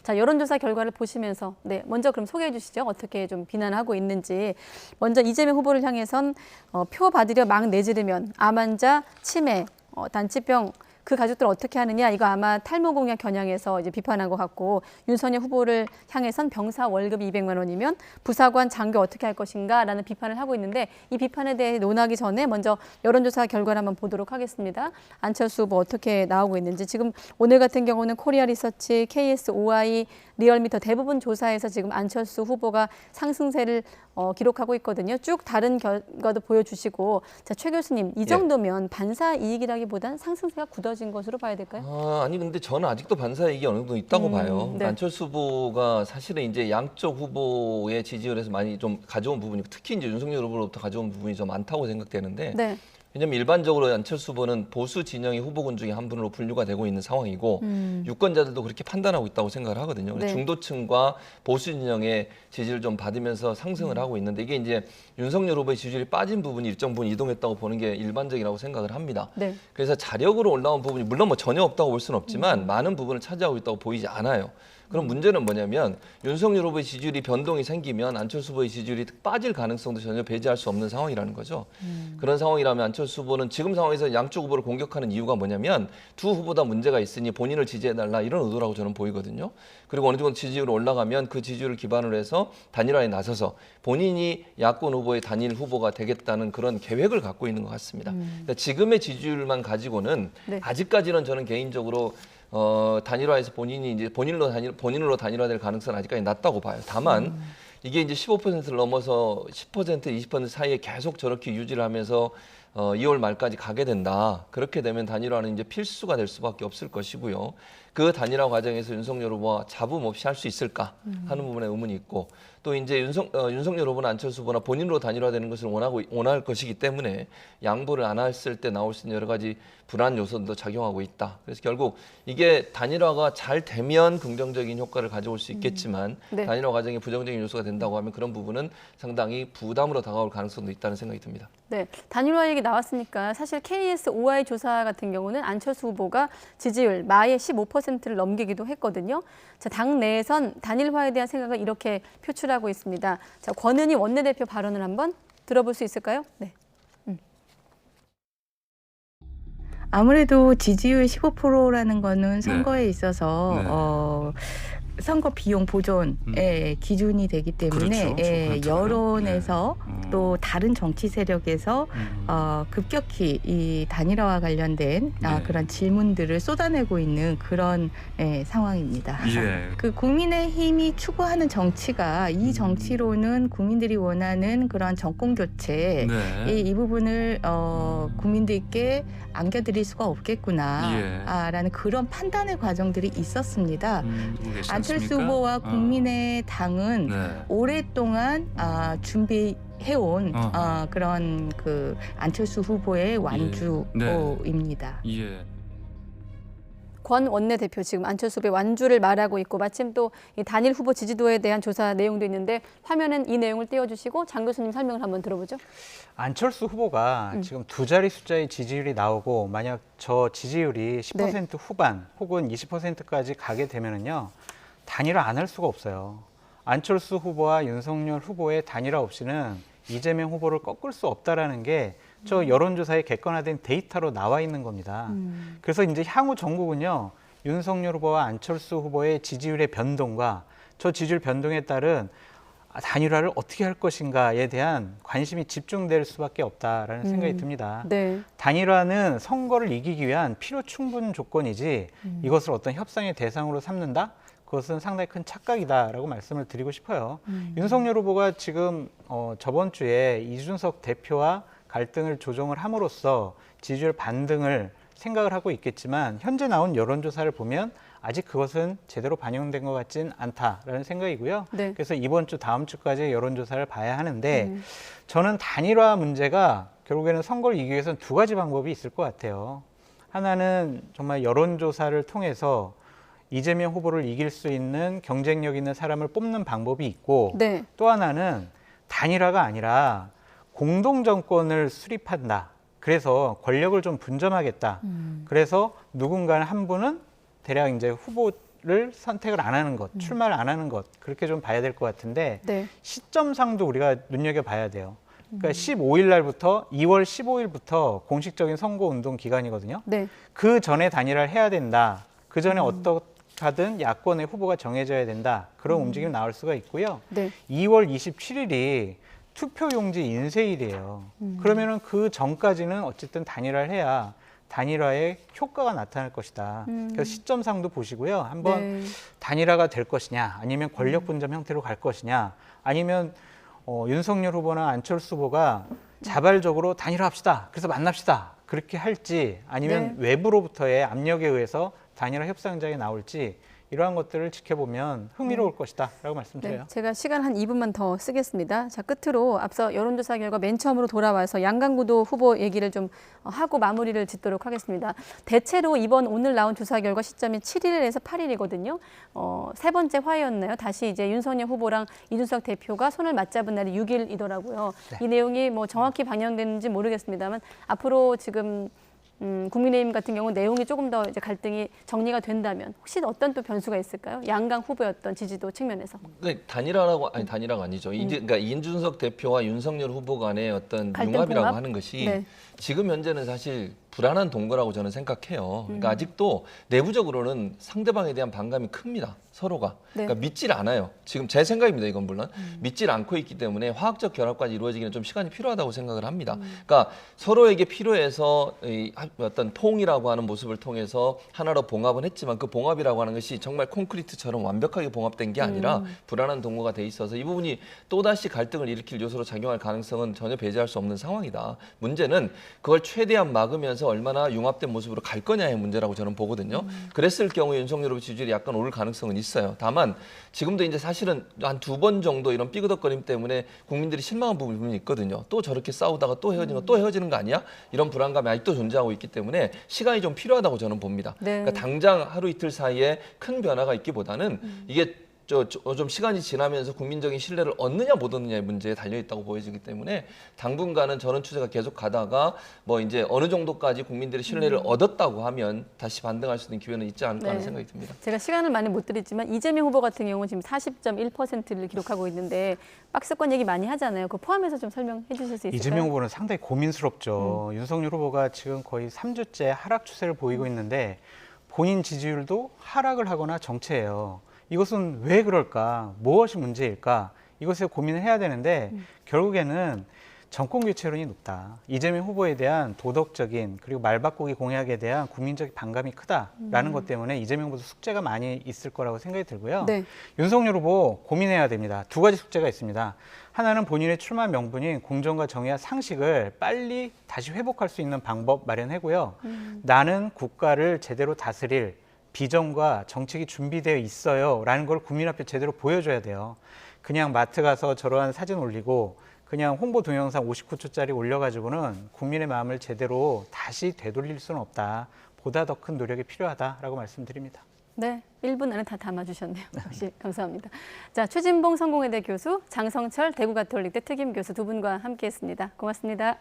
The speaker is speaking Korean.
자, 여론조사 결과를 보시면서 먼저 그럼 소개해 주시죠. 어떻게 좀 비난하고 있는지. 먼저 이재명 후보를 향해선 표 받으려 막 내지르면 암 환자, 치매, 단치병 그 가족들 어떻게 하느냐 이거 아마 탈모 공약 겨냥해서 이제 비판한 것 같고 윤석열 후보를 향해선 병사 월급 200만 원이면 부사관 장교 어떻게 할 것인가라는 비판을 하고 있는데 이 비판에 대해 논하기 전에 먼저 여론조사 결과를 한번 보도록 하겠습니다. 안철수 후보 어떻게 나오고 있는지 지금 오늘 같은 경우는 코리아 리서치, KSOI, 리얼미터 대부분 조사에서 지금 안철수 후보가 상승세를 기록하고 있거든요. 쭉 다른 결과도 보여주시고 자, 최 교수님 이 정도면 반사 이익이라기보단 상승세가 굳어진 것으로 봐야 될까요? 아니 근데 저는 아직도 반사 이익이 어느 정도 있다고 봐요. 네. 안철수 후보가 사실은 이제 양쪽 후보의 지지율에서 많이 좀 가져온 부분이 특히 이제 윤석열 후보로부터 가져온 부분이 좀 많다고 생각되는데 네. 왜냐하면 일반적으로 안철수 후보는 보수 진영의 후보군 중에 한 분으로 분류가 되고 있는 상황이고 유권자들도 그렇게 판단하고 있다고 생각을 하거든요. 네. 중도층과 보수 진영의 지지를 좀 받으면서 상승을 하고 있는데 이게 이제 윤석열 후보의 지지율이 빠진 부분이 일정 부분 이동했다고 보는 게 일반적이라고 생각을 합니다. 네. 그래서 자력으로 올라온 부분이 물론 뭐 전혀 없다고 볼 수는 없지만 많은 부분을 차지하고 있다고 보이지 않아요. 그럼 문제는 뭐냐면 윤석열 후보의 지지율이 변동이 생기면 안철수 후보의 지지율이 빠질 가능성도 전혀 배제할 수 없는 상황이라는 거죠. 그런 상황이라면 안철수 후보는 지금 상황에서 양쪽 후보를 공격하는 이유가 뭐냐면 두 후보 다 문제가 있으니 본인을 지지해달라 이런 의도라고 저는 보이거든요. 그리고 어느 정도 지지율이 올라가면 그 지지율을 기반으로 해서 단일화에 나서서 본인이 야권 후보의 단일 후보가 되겠다는 그런 계획을 갖고 있는 것 같습니다. 그러니까 지금의 지지율만 가지고는 네. 아직까지는 저는 개인적으로 단일화해서 본인이 이제 본인으로 단일화될 가능성은 아직까지 낮다고 봐요. 다만 이게 이제 15%를 넘어서 10%, 20% 사이에 계속 저렇게 유지를 하면서 2월 말까지 가게 된다. 그렇게 되면 단일화는 이제 필수가 될 수밖에 없을 것이고요. 그 단일화 과정에서 윤석열 후보와 잡음 없이 할 수 있을까 하는 부분에 의문이 있고 또 이제 윤석열 후보나 안철수 후보나 본인으로 단일화되는 것을 원할 것이기 때문에 양보를 안 했을 때 나올 수 있는 여러 가지 불안 요소도 작용하고 있다. 그래서 결국 이게 단일화가 잘 되면 긍정적인 효과를 가져올 수 있겠지만 네. 단일화 과정이 부정적인 요소가 된다고 하면 그런 부분은 상당히 부담으로 다가올 가능성도 있다는 생각이 듭니다. 네, 단일화 얘기 나왔으니까 사실 KSOI 조사 같은 경우는 안철수 후보가 지지율 마의 15%를 넘기기도 했거든요. 자, 당 내에선 단일화에 대한 생각을 이렇게 표출하고 있습니다. 자, 권은희 원내대표 발언을 한번 들어볼 수 있을까요? 네. 아무래도 지지율 15%라는 거는 선거에 있어서 선거 비용 보존의 기준이 되기 때문에 그렇죠. 여론에서 또 다른 정치 세력에서 급격히 이 단일화와 관련된 그런 질문들을 쏟아내고 있는 그런 상황입니다. 그 국민의힘이 추구하는 정치가 이 정치로는 국민들이 원하는 그런 정권 교체 이 부분을 국민들께 안겨드릴 수가 없겠구나라는 그런 판단의 과정들이 있었습니다. 안철수 후보와 국민의당은 오랫동안 준비해온 그런 그 안철수 후보의 완주입니다. 권 원내대표 지금 안철수 후보의 완주를 말하고 있고 마침 또 이 단일 후보 지지도에 대한 조사 내용도 있는데 화면은 이 내용을 띄워주시고 장 교수님 설명을 한번 들어보죠. 안철수 후보가 지금 두 자리 숫자의 지지율이 나오고 만약 저 지지율이 10% 후반 혹은 20%까지 가게 되면은요 단일화 안 할 수가 없어요. 안철수 후보와 윤석열 후보의 단일화 없이는 이재명 후보를 꺾을 수 없다라는 게 저 여론조사에 객관화된 데이터로 나와 있는 겁니다. 그래서 이제 향후 전국은요 윤석열 후보와 안철수 후보의 지지율의 변동과 저 지지율 변동에 따른 단일화를 어떻게 할 것인가에 대한 관심이 집중될 수밖에 없다라는 생각이 듭니다. 네. 단일화는 선거를 이기기 위한 필요 충분 조건이지 이것을 어떤 협상의 대상으로 삼는다? 그것은 상당히 큰 착각이다라고 말씀을 드리고 싶어요. 윤석열 후보가 지금 저번 주에 이준석 대표와 갈등을 조정을 함으로써 지지율 반등을 생각을 하고 있겠지만 현재 나온 여론조사를 보면 아직 그것은 제대로 반영된 것 같진 않다라는 생각이고요. 네. 그래서 이번 주 다음 주까지 여론조사를 봐야 하는데 저는 단일화 문제가 결국에는 선거를 이기기 위해서는 두 가지 방법이 있을 것 같아요. 하나는 정말 여론조사를 통해서 이재명 후보를 이길 수 있는 경쟁력 있는 사람을 뽑는 방법이 있고 또 하나는 단일화가 아니라 공동정권을 수립한다. 그래서 권력을 좀 분점하겠다. 그래서 누군가 한 분은 대략 이제 후보를 출마를 선택을 안 하는 것, 출마를 안 하는 것 그렇게 좀 봐야 될 것 같은데 네. 시점상도 우리가 눈여겨봐야 돼요. 그러니까 15일 날부터 2월 15일부터 공식적인 선거운동 기간이거든요. 네. 그 전에 단일화를 해야 된다. 그 전에 어떻게든 야권의 후보가 정해져야 된다. 그런 움직임이 나올 수가 있고요. 네. 2월 27일이 투표용지 인쇄일이에요. 그러면은 그 전까지는 어쨌든 단일화를 해야 단일화의 효과가 나타날 것이다. 그래서 시점상도 보시고요. 한번 네. 단일화가 될 것이냐, 아니면 권력 분점 형태로 갈 것이냐, 아니면 윤석열 후보나 안철수 후보가 자발적으로 단일화합시다. 그래서 만납시다. 그렇게 할지, 아니면 외부로부터의 압력에 의해서 단일화 협상장에 나올지 이러한 것들을 지켜보면 흥미로울 것이다라고 말씀드려요. 네, 제가 시간 한 2분만 더 쓰겠습니다. 자, 끝으로 앞서 여론조사 결과 맨 처음으로 돌아와서 양강구도 후보 얘기를 좀 하고 마무리를 짓도록 하겠습니다. 대체로 오늘 나온 조사 결과 시점이 7일에서 8일이거든요. 세 번째 화해였나요? 다시 이제 윤석열 후보랑 이준석 대표가 손을 맞잡은 날이 6일이더라고요. 네. 이 내용이 뭐 정확히 반영됐는지 모르겠습니다만 앞으로 지금 국민의힘 같은 경우 내용이 조금 더 이제 갈등이 정리가 된다면 혹시 어떤 또 변수가 있을까요? 양강 후보였던 지지도 측면에서. 네, 단일화가 아니죠. 그러니까 이준석 대표와 윤석열 후보 간의 어떤 갈등 융합이라고 봉합? 하는 것이 네. 지금 현재는 사실 불안한 동거라고 저는 생각해요. 그러니까 아직도 내부적으로는 상대방에 대한 반감이 큽니다. 서로가. 네. 그러니까 믿질 않아요. 지금 제 생각입니다. 이건 물론. 믿질 않고 있기 때문에 화학적 결합까지 이루어지기는 좀 시간이 필요하다고 생각을 합니다. 그러니까 서로에게 필요해서 이 어떤 포옹이라고 하는 모습을 통해서 하나로 봉합은 했지만 그 봉합이라고 하는 것이 정말 콘크리트처럼 완벽하게 봉합된 게 아니라 불안한 동거가 돼 있어서 이 부분이 또다시 갈등을 일으킬 요소로 작용할 가능성은 전혀 배제할 수 없는 상황이다. 문제는 그걸 최대한 막으면서 얼마나 융합된 모습으로 갈 거냐의 문제라고 저는 보거든요. 그랬을 경우에 윤석열 후보 지지율이 약간 오를 가능성은 있어요. 다만 지금도 이제 사실은 한 2번 정도 이런 삐그덕거림 때문에 국민들이 실망한 부분이 있거든요. 또 저렇게 싸우다가 또 헤어지는 거 아니야? 이런 불안감이 아직도 존재하고 있기 때문에 시간이 좀 필요하다고 저는 봅니다. 네. 그러니까 당장 하루 이틀 사이에 큰 변화가 있기보다는 이게 좀 시간이 지나면서 국민적인 신뢰를 얻느냐 못 얻느냐의 문제에 달려 있다고 보여지기 때문에 당분간은 저런 추세가 계속 가다가 뭐 이제 어느 정도까지 국민들의 신뢰를 얻었다고 하면 다시 반등할 수 있는 기회는 있지 않을까 하는 네. 생각이 듭니다. 제가 시간을 많이 못 드리지만 이재명 후보 같은 경우는 지금 40.1%를 기록하고 있는데 박스권 얘기 많이 하잖아요. 그거 포함해서 좀 설명해 주실 수 있을까요? 이재명 후보는 상당히 고민스럽죠. 윤석열 후보가 지금 거의 3주째 하락 추세를 보이고 있는데 본인 지지율도 하락을 하거나 정체해요. 이것은 왜 그럴까? 무엇이 문제일까? 이것에 고민을 해야 되는데 결국에는 정권 교체론이 높다. 이재명 후보에 대한 도덕적인 그리고 말바꾸기 공약에 대한 국민적 반감이 크다라는 것 때문에 이재명 후보도 숙제가 많이 있을 거라고 생각이 들고요. 네. 윤석열 후보 고민해야 됩니다. 두 가지 숙제가 있습니다. 하나는 본인의 출마 명분인 공정과 정의와 상식을 빨리 다시 회복할 수 있는 방법 마련하고요. 나는 국가를 제대로 다스릴 비전과 정책이 준비되어 있어요 라는 걸 국민 앞에 제대로 보여줘야 돼요. 그냥 마트 가서 저러한 사진 올리고 그냥 홍보 동영상 59초짜리 올려가지고는 국민의 마음을 제대로 다시 되돌릴 수는 없다. 보다 더 큰 노력이 필요하다라고 말씀드립니다. 네, 1분 안에 다 담아주셨네요. 역시 감사합니다. 자, 최진봉 성공회대 교수, 장성철 대구가톨릭대 특임 교수 두 분과 함께했습니다. 고맙습니다.